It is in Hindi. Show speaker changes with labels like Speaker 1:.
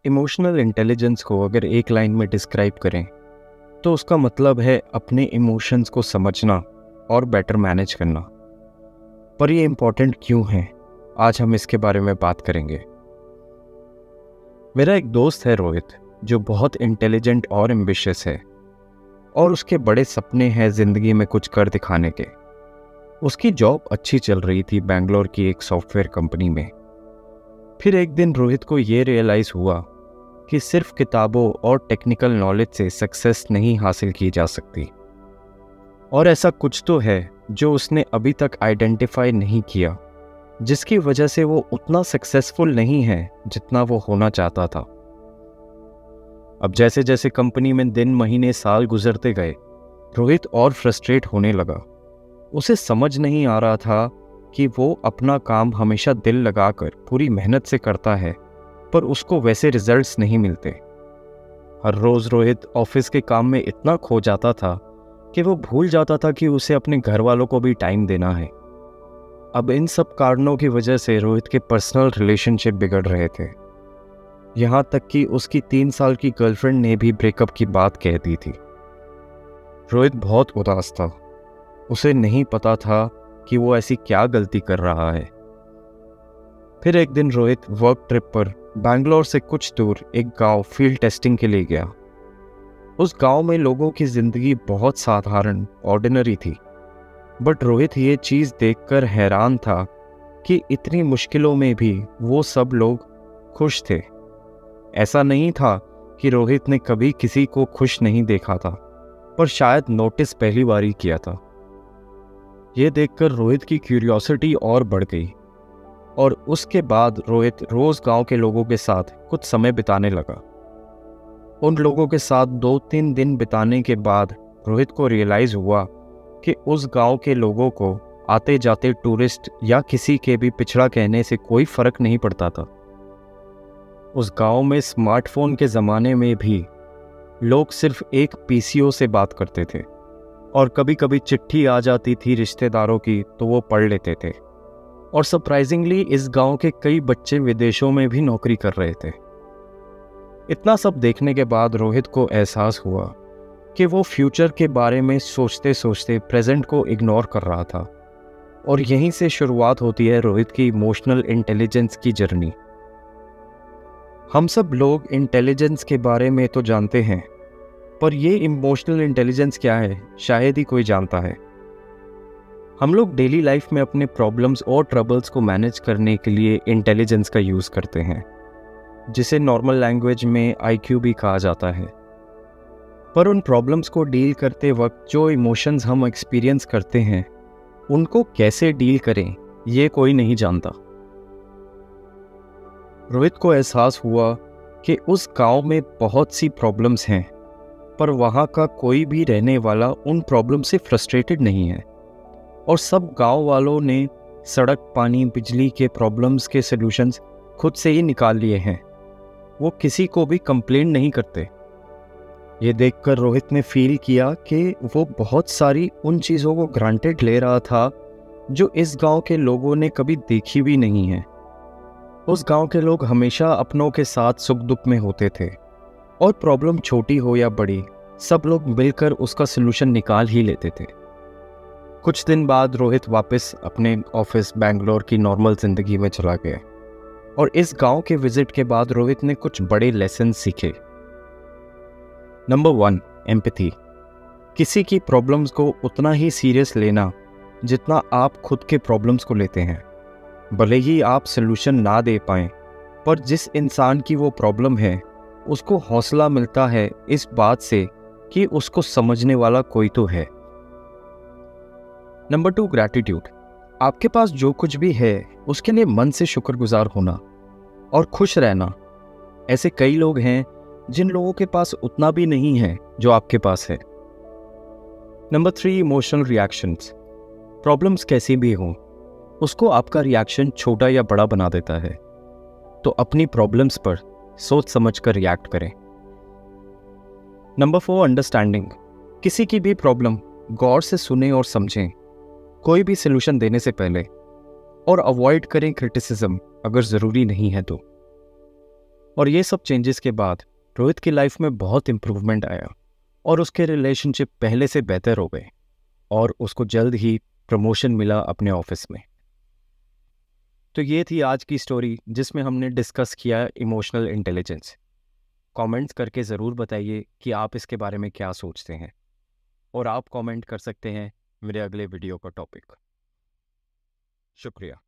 Speaker 1: इमोशनल इंटेलिजेंस को अगर एक लाइन में डिस्क्राइब करें तो उसका मतलब है अपने इमोशंस को समझना और बेटर मैनेज करना। पर ये इम्पोर्टेंट क्यों है, आज हम इसके बारे में बात करेंगे। मेरा एक दोस्त है रोहित, जो बहुत इंटेलिजेंट और एम्बिशियस है और उसके बड़े सपने हैं ज़िंदगी में कुछ कर दिखाने के। उसकी जॉब अच्छी चल रही थी बेंगलोर की एक सॉफ्टवेयर कंपनी में। फिर एक दिन रोहित को ये रियलाइज़ हुआ कि सिर्फ किताबों और टेक्निकल नॉलेज से सक्सेस नहीं हासिल की जा सकती, और ऐसा कुछ तो है जो उसने अभी तक आइडेंटिफाई नहीं किया, जिसकी वजह से वो उतना सक्सेसफुल नहीं है जितना वो होना चाहता था। अब जैसे जैसे कंपनी में दिन महीने साल गुजरते गए, रोहित और फ्रस्ट्रेट होने लगा। उसे समझ नहीं आ रहा था कि वो अपना काम हमेशा दिल लगाकर पूरी मेहनत से करता है, पर उसको वैसे रिजल्ट्स नहीं मिलते। हर रोज़ रोहित ऑफिस के काम में इतना खो जाता था कि वो भूल जाता था कि उसे अपने घर वालों को भी टाइम देना है। अब इन सब कारणों की वजह से रोहित के पर्सनल रिलेशनशिप बिगड़ रहे थे। यहाँ तक कि उसकी 3 साल की गर्लफ्रेंड ने भी ब्रेकअप की बात कह दी थी। रोहित बहुत उदास था। उसे नहीं पता था कि वो ऐसी क्या गलती कर रहा है। फिर एक दिन रोहित वर्क ट्रिप पर बैंगलोर से कुछ दूर एक गांव फील्ड टेस्टिंग के लिए गया। उस गांव में लोगों की जिंदगी बहुत साधारण ऑर्डिनरी थी, बट रोहित ये चीज़ देखकर हैरान था कि इतनी मुश्किलों में भी वो सब लोग खुश थे। ऐसा नहीं था कि रोहित ने कभी किसी को खुश नहीं देखा था, पर शायद नोटिस पहली बार ही किया था। ये देखकर रोहित की क्यूरियोसिटी और बढ़ गई, और उसके बाद रोहित रोज गांव के लोगों के साथ कुछ समय बिताने लगा। उन लोगों के साथ 2-3 दिन बिताने के बाद रोहित को रियलाइज हुआ कि उस गांव के लोगों को आते जाते टूरिस्ट या किसी के भी पिछड़ा कहने से कोई फर्क नहीं पड़ता था। उस गांव में स्मार्टफोन के ज़माने में भी लोग सिर्फ एक पीसीओ से बात करते थे, और कभी कभी चिट्ठी आ जाती थी रिश्तेदारों की तो वो पढ़ लेते थे। और सरप्राइजिंगली इस गांव के कई बच्चे विदेशों में भी नौकरी कर रहे थे। इतना सब देखने के बाद रोहित को एहसास हुआ कि वो फ्यूचर के बारे में सोचते सोचते प्रेजेंट को इग्नोर कर रहा था, और यहीं से शुरुआत होती है रोहित की इमोशनल इंटेलिजेंस की जर्नी। हम सब लोग इंटेलिजेंस के बारे में तो जानते हैं, पर ये इमोशनल इंटेलिजेंस क्या है शायद ही कोई जानता है। हम लोग डेली लाइफ में अपने प्रॉब्लम्स और ट्रबल्स को मैनेज करने के लिए इंटेलिजेंस का यूज़ करते हैं, जिसे नॉर्मल लैंग्वेज में आईक्यू भी कहा जाता है। पर उन प्रॉब्लम्स को डील करते वक्त जो इमोशंस हम एक्सपीरियंस करते हैं, उनको कैसे डील करें ये कोई नहीं जानता। रोहित को एहसास हुआ कि उस गांव में बहुत सी प्रॉब्लम्स हैं, पर वहाँ का कोई भी रहने वाला उन प्रॉब्लम से फ्रस्ट्रेटेड नहीं है, और सब गांव वालों ने सड़क, पानी, बिजली के प्रॉब्लम्स के सॉल्यूशंस खुद से ही निकाल लिए हैं। वो किसी को भी कंप्लेन नहीं करते। ये देखकर रोहित ने फील किया कि वो बहुत सारी उन चीज़ों को ग्रांटेड ले रहा था जो इस गांव के लोगों ने कभी देखी भी नहीं है। उस गांव के लोग हमेशा अपनों के साथ सुख दुख में होते थे, और प्रॉब्लम छोटी हो या बड़ी, सब लोग मिलकर उसका सलूशन निकाल ही लेते थे। कुछ दिन बाद रोहित वापस अपने ऑफिस बेंगलोर की नॉर्मल ज़िंदगी में चला गया, और इस गांव के विजिट के बाद रोहित ने कुछ बड़े लेसन सीखे। Number 1, empathy. किसी की प्रॉब्लम्स को उतना ही सीरियस लेना जितना आप खुद के प्रॉब्लम्स को लेते हैं। भले ही आप सलूशन ना दे पाएं, पर जिस इंसान की वो प्रॉब्लम है उसको हौसला मिलता है इस बात से कि उसको समझने वाला कोई तो है। Number 2, gratitude. आपके पास जो कुछ भी है उसके लिए मन से शुक्रगुजार होना और खुश रहना। ऐसे कई लोग हैं जिन लोगों के पास उतना भी नहीं है जो आपके पास है। Number 3, emotional reactions. प्रॉब्लम्स कैसी भी हों, उसको आपका रिएक्शन छोटा या बड़ा बना देता है, तो अपनी प्रॉब्लम्स पर सोच समझ कर रिएक्ट करें। Number 4, understanding. किसी की भी प्रॉब्लम गौर से सुने और समझें, कोई भी सलूशन देने से पहले, और अवॉइड करें क्रिटिसिज्म अगर ज़रूरी नहीं है तो। और ये सब चेंजेस के बाद रोहित की लाइफ में बहुत इम्प्रूवमेंट आया और उसके रिलेशनशिप पहले से बेहतर हो गए और उसको जल्द ही प्रमोशन मिला अपने ऑफिस में। तो ये थी आज की स्टोरी जिसमें हमने डिस्कस किया इमोशनल इंटेलिजेंस। कमेंट्स करके ज़रूर बताइए कि आप इसके बारे में क्या सोचते हैं, और आप कमेंट कर सकते हैं मेरे अगले वीडियो का टॉपिक। शुक्रिया।